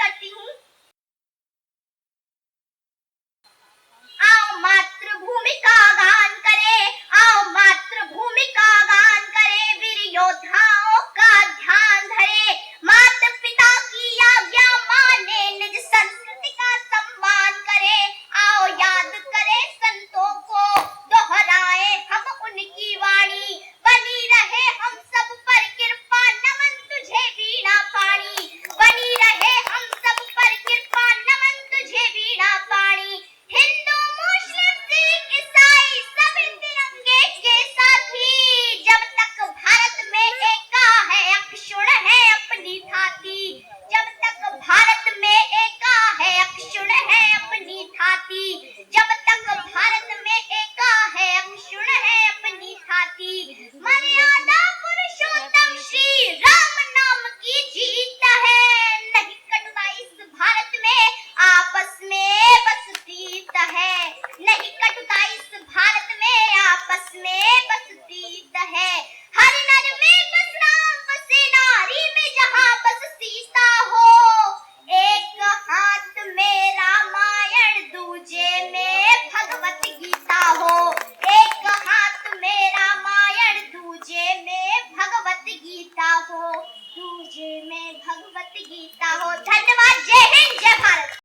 करती हूँ। आओ मातृभूमि का गान करे, आओ मातृभूमि का गान करे, वीर योद्धाओं का ध्यान धरे, माता पिता की आज्ञा माने, निज संस्कृति का सम्मान करे। आओ याद करे संतों को, दोहराए हम उनकी वाणी, बनी रहे हम सब पर कृपा, नमन तुझे वीणा पाणी, बनी रहे हम सब पर कृपा, नमन तुझे वीणा पाणी। हिंदू मुस्लिम सिख ईसाई सभी तिरंगे के साथी, जब तक भारत में एका है अक्षुण है अपनी थाती, जब तक भारत में एका है अक्षुण है अपनी थाती, जब तक भारत में एका है अक्षुण है अपनी थाती। मर्यादा पुरुषोत्तम श्री राम नाम की जीत है, नहीं कटुता इस भारत में आपस में बस प्रीत है, नहीं कटुता इस भारत में आपस में बस प्रीत है। हर नर में बस राम बसे, नारी में जहाँ बस सीता हो, एक हाथ में रामायण दूजे में भगवत गीता हो, एक हाथ में रामायण दूजे में भगवत गीता हो, दूजे में भगवत गीता हो। धन्यवाद। जय हिंद।